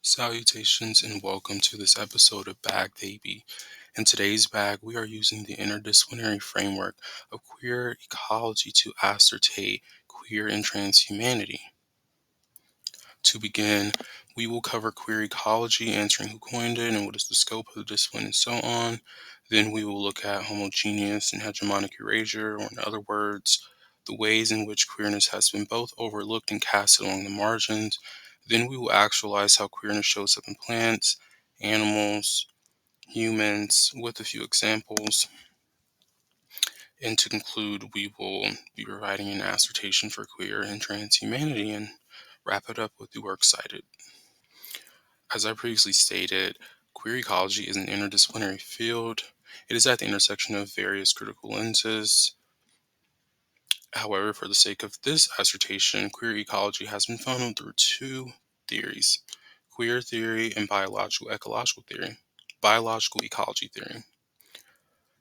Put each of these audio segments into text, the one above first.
Salutations and welcome to this episode of Bag Baby. In today's bag, we are using the interdisciplinary framework of queer ecology to ascertain queer and trans humanity. To begin, we will cover queer ecology, answering who coined it and what is the scope of the discipline and so on. Then we will look at homogeneous and hegemonic erasure, or in other words, the ways in which queerness has been both overlooked and casted along the margins. Then we will actualize how queerness shows up in plants, animals, humans, with a few examples. And to conclude, we will be providing an assertation for queer and trans humanity and wrap it up with the works cited. As I previously stated, queer ecology is an interdisciplinary field. It is at the intersection of various critical lenses. However, for the sake of this assertion, queer ecology has been funneled through two theories: queer theory and biological ecological theory, biological ecology theory.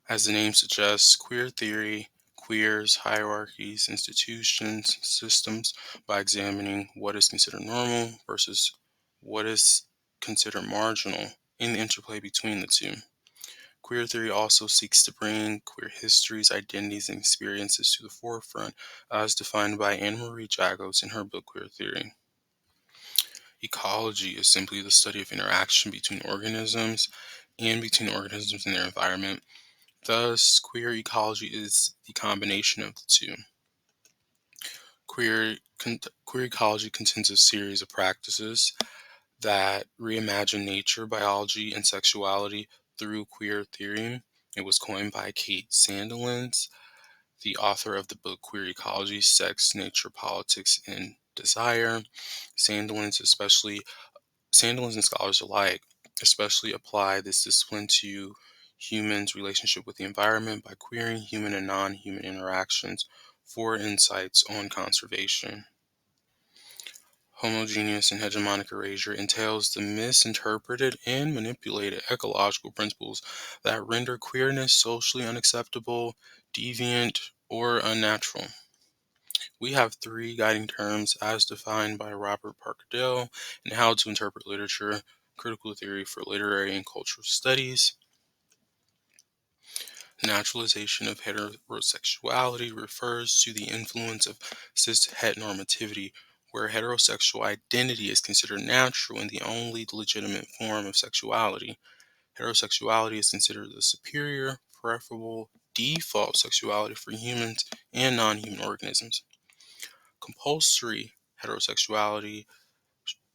As the name suggests, queer theory queers hierarchies, institutions, systems by examining what is considered normal versus what is considered marginal in the interplay between the two. Queer theory also seeks to bring queer histories, identities, and experiences to the forefront, as defined by Anna Marie Jagos in her book Queer Theory. Ecology is simply the study of interaction between organisms and between organisms and their environment. Thus, queer ecology is the combination of the two. Queer ecology contains a series of practices that reimagine nature, biology, and sexuality through queer theory. It was coined by Kate Sandilands, the author of the book Queer Ecology, Sex, Nature, Politics, and Desire. Sandilands and scholars alike especially apply this discipline to humans' relationship with the environment by queering human and non-human interactions for insights on conservation. Homogeneous and hegemonic erasure entails the misinterpreted and manipulated ecological principles that render queerness socially unacceptable, deviant, or unnatural. We have three guiding terms as defined by Robert Parkdale in How to Interpret Literature, Critical Theory for Literary and Cultural Studies. Naturalization of heterosexuality refers to the influence of cis-heteronormativity, where heterosexual identity is considered natural and the only legitimate form of sexuality. Heterosexuality is considered the superior, preferable, default sexuality for humans and non-human organisms. Compulsory heterosexuality,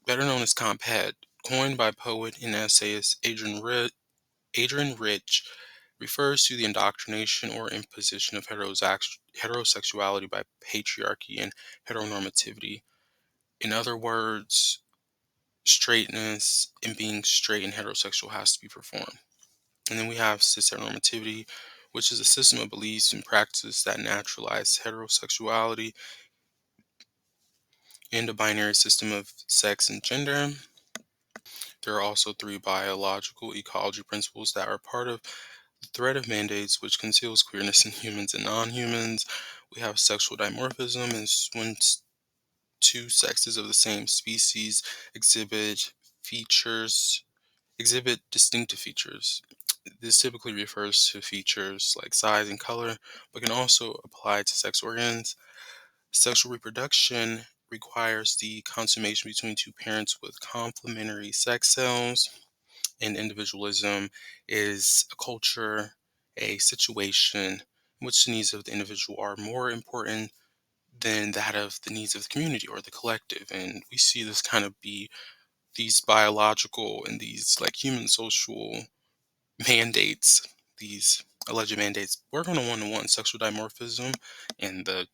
better known as comphet, coined by poet and essayist Adrian Rich, refers to the indoctrination or imposition of heterosexuality by patriarchy and heteronormativity. In other words, straightness and being straight and heterosexual has to be performed. And then we have cis-heteronormativity, which is a system of beliefs and practices that naturalize heterosexuality and a binary system of sex and gender. There are also three biological ecology principles that are part of the thread of mandates, which conceals queerness in humans and non-humans. We have sexual dimorphism, is when two sexes of the same species exhibit distinctive features. This typically refers to features like size and color, but can also apply to sex organs. Sexual reproduction requires the consummation between two parents with complementary sex cells, and individualism is a culture, a situation in which the needs of the individual are more important than that of the needs of the community or the collective. And we see this kind of be these biological and these like human social mandates, these alleged mandates, work on a one-to-one sexual dimorphism and the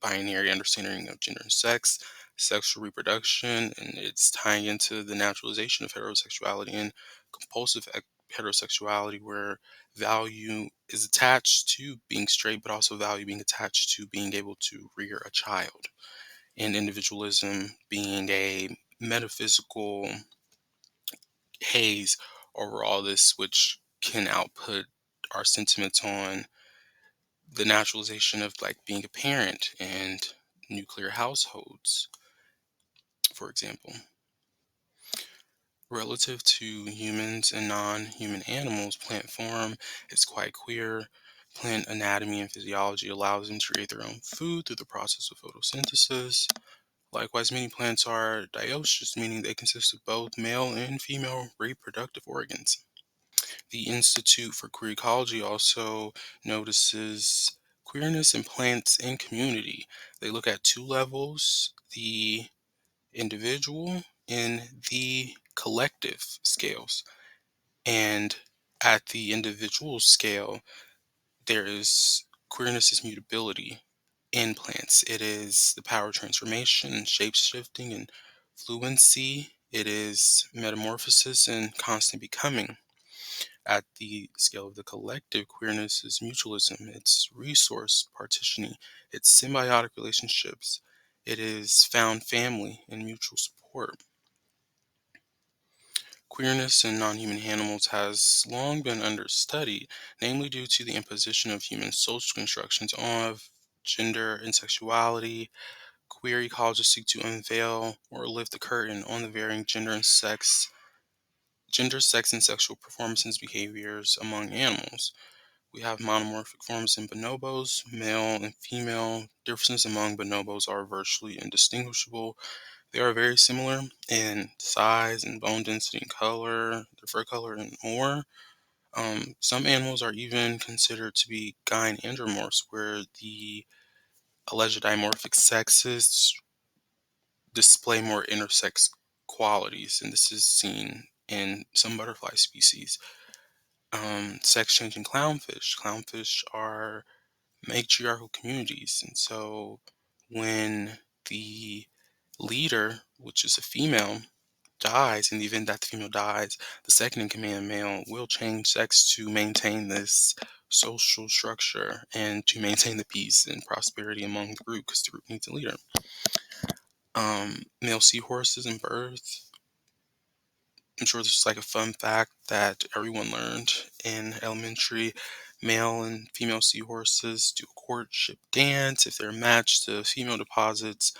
binary understanding of gender and sex, sexual reproduction, and it's tying into the naturalization of heterosexuality and compulsive heterosexuality, where value is attached to being straight, but also value being attached to being able to rear a child, and individualism being a metaphysical haze over all this, which can output our sentiments on the naturalization of like being a parent and nuclear households, for example. Relative to humans and non-human animals, plant form is quite queer. Plant anatomy and physiology allows them to create their own food through the process of photosynthesis. Likewise, many plants are dioecious, meaning they consist of both male and female reproductive organs. The Institute for Queer Ecology also notices queerness in plants and community. They look at two levels: the individual and the collective scales. And at the individual scale, there is queerness is mutability in plants. It is the power of transformation, shape shifting, and fluency. It is metamorphosis and constant becoming. At the scale of the collective, queerness is mutualism, it's resource partitioning, it's symbiotic relationships, it is found family and mutual support. Queerness in non-human animals has long been understudied, namely due to the imposition of human social constructions of gender and sexuality. Queer ecologists seek to unveil or lift the curtain on the varying gender, sex, and sexual performances behaviors among animals. We have monomorphic forms in bonobos, male and female. Differences among bonobos are virtually indistinguishable. They are very similar in size and bone density and color, their fur color, and more. Some animals are even considered to be gynandromorphs, where the alleged dimorphic sexes display more intersex qualities, and this is seen in some butterfly species. Sex changing clownfish. Clownfish are matriarchal communities, and so when the leader, which is a female, dies, in the event that the female dies, the second in command male will change sex to maintain this social structure and to maintain the peace and prosperity among the group because the group needs a leader. Male seahorses and birds. I'm sure this is like a fun fact that everyone learned in elementary. Male and female seahorses do a courtship dance. If they're matched, the female deposits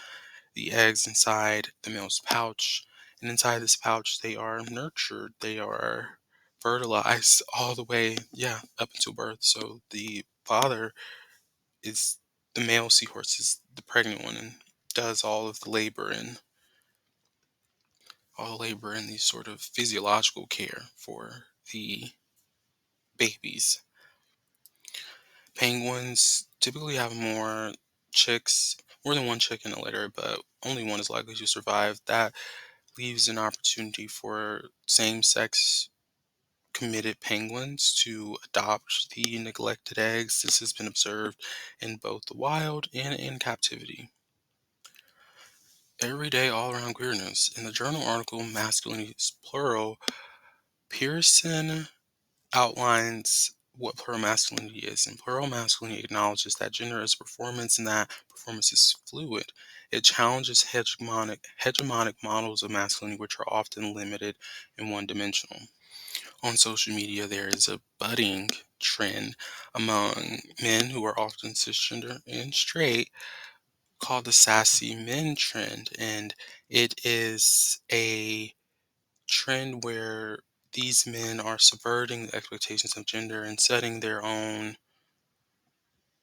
the eggs inside the male's pouch. And inside this pouch, they are nurtured. They are fertilized all the way, yeah, up until birth. So the father is the male seahorse is the pregnant one and does all the labor and the sort of physiological care for the babies. Penguins typically have more than one chick in a litter, but only one is likely to survive. That leaves an opportunity for same-sex committed penguins to adopt the neglected eggs. This has been observed in both the wild and in captivity. Everyday all-around queerness. In the journal article Masculinity is Plural, Pearson outlines what plural masculinity is, and plural masculinity acknowledges that gender is performance and that performance is fluid. It challenges hegemonic models of masculinity, which are often limited and one-dimensional. On social media, there is a budding trend among men who are often cisgender and straight called the sassy men trend, and it is a trend where these men are subverting the expectations of gender and setting their own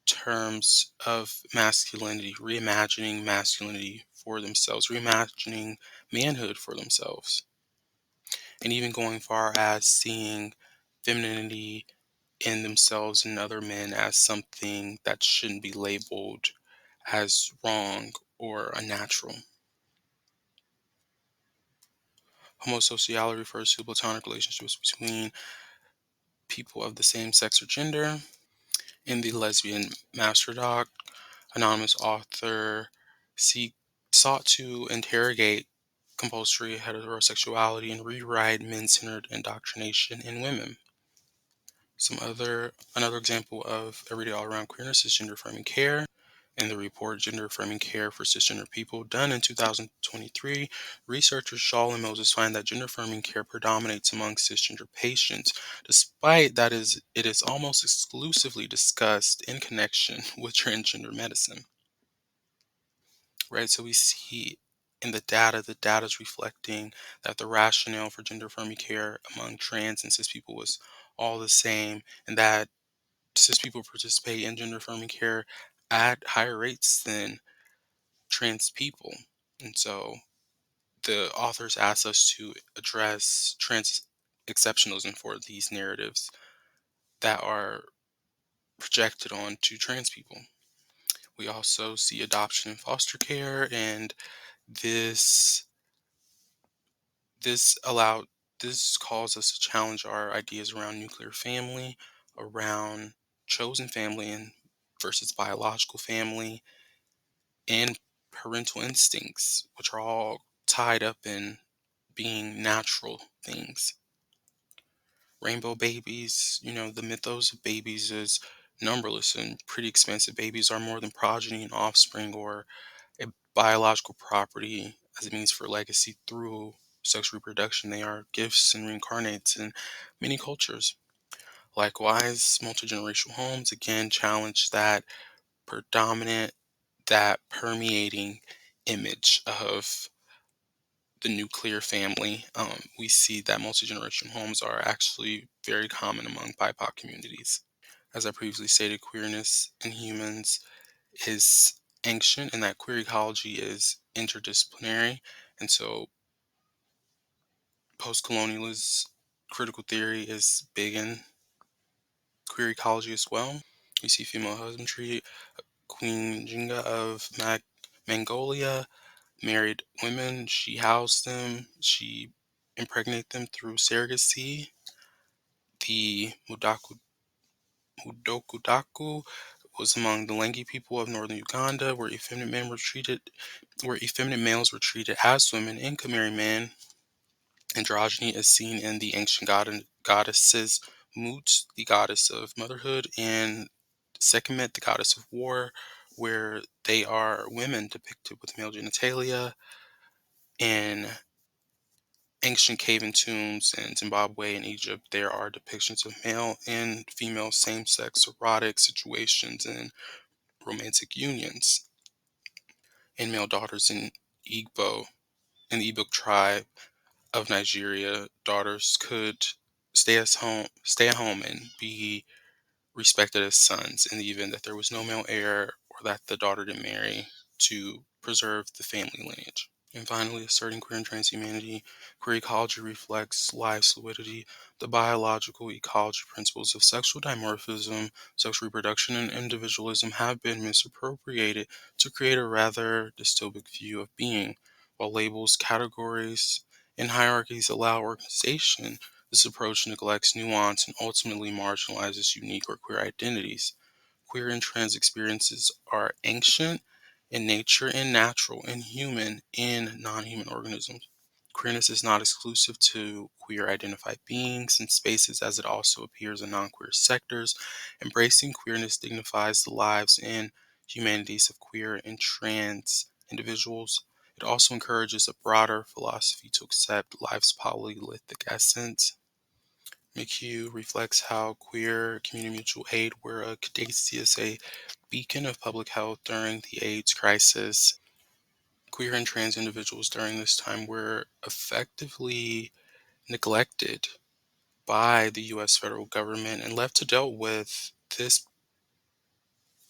terms of masculinity, reimagining masculinity for themselves, reimagining manhood for themselves, and even going far as seeing femininity in themselves and other men as something that shouldn't be labeled as wrong or unnatural. Homosociality refers to platonic relationships between people of the same sex or gender. In the lesbian master doc, anonymous author seek, sought to interrogate compulsory heterosexuality and rewrite men-centered indoctrination in women. Another example of everyday all-around queerness is gender affirming care. In the report Gender Affirming Care for Cisgender People, done in 2023, researchers Shaw and Moses find that gender affirming care predominates among cisgender patients, despite it is almost exclusively discussed in connection with transgender medicine. Right, so we see in the data is reflecting that the rationale for gender affirming care among trans and cis people was all the same, and that cis people participate in gender affirming care at higher rates than trans people. And so the authors asked us to address trans exceptionalism for these narratives that are projected onto trans people. We also see adoption and foster care, and this this allowed this calls us to challenge our ideas around nuclear family, around chosen family and versus biological family, and parental instincts, which are all tied up in being natural things. Rainbow babies, the mythos of babies is numberless and pretty expensive. Babies are more than progeny and offspring or a biological property as it means for legacy through sexual reproduction. They are gifts and reincarnates in many cultures. Likewise, multi-generational homes again challenge that predominant, that permeating image of the nuclear family. We see that multi-generational homes are actually very common among BIPOC communities. As I previously stated, queerness in humans is ancient and that queer ecology is interdisciplinary. And so post-colonialist critical theory is big in queer ecology as well. We see female husbandry. Queen Jinga of Mongolia married women. She housed them. She impregnated them through surrogacy. The Mudokudaku was among the Lengi people of northern Uganda, where effeminate males were treated as women and could marry men. Androgyny is seen in the ancient goddesses Mut, the goddess of motherhood, and Sekhmet, the goddess of war, where they are women depicted with male genitalia. In ancient cave tombs in Zimbabwe and Egypt, there are depictions of male and female same-sex erotic situations and romantic unions. And male daughters in the Igbo tribe of Nigeria, daughters could stay at home and be respected as sons in the event that there was no male heir or that the daughter didn't marry to preserve the family lineage. And finally, asserting queer and transhumanity, queer ecology reflects life fluidity, the biological ecology principles of sexual dimorphism, sexual reproduction, and individualism have been misappropriated to create a rather dystopic view of being. While labels, categories, and hierarchies allow organization, this approach neglects nuance and ultimately marginalizes unique or queer identities. Queer and trans experiences are ancient in nature and natural and human in non-human organisms. Queerness is not exclusive to queer identified beings and spaces as it also appears in non-queer sectors. Embracing queerness dignifies the lives and humanities of queer and trans individuals. It also encourages a broader philosophy to accept life's polyolithic essence. McHugh reflects how queer community mutual aid were a caduceus, a beacon of public health during the AIDS crisis. Queer and trans individuals during this time were effectively neglected by the US federal government and left to deal with this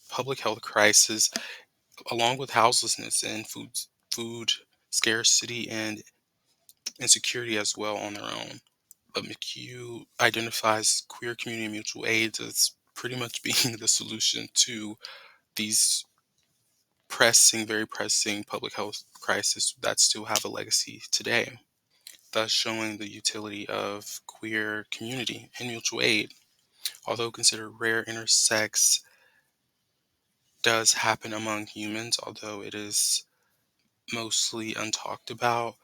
public health crisis along with houselessness and food scarcity and insecurity as well on their own. But McHugh identifies queer community mutual aid as pretty much being the solution to these very pressing public health crisis that still have a legacy today, thus showing the utility of queer community and mutual aid. Although considered rare, intersex does happen among humans, although it is mostly untalked about,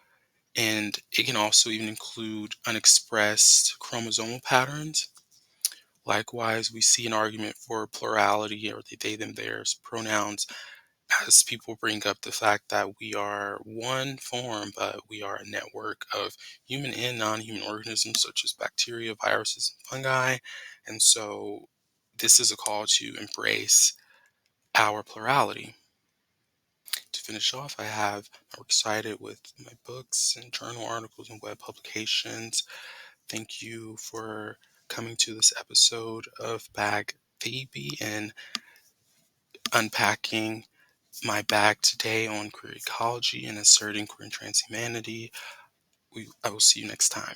and it can also even include unexpressed chromosomal patterns. Likewise, we see an argument for plurality or the they, them, theirs pronouns as people bring up the fact that we are one form, but we are a network of human and non human organisms such as bacteria, viruses, and fungi. And so, this is a call to embrace our plurality. To finish off, I'm excited with my books and journal articles and web publications. Thank you for coming to this episode of Bag Baby and unpacking my bag today on queer ecology and asserting queer and trans humanity. I will see you next time.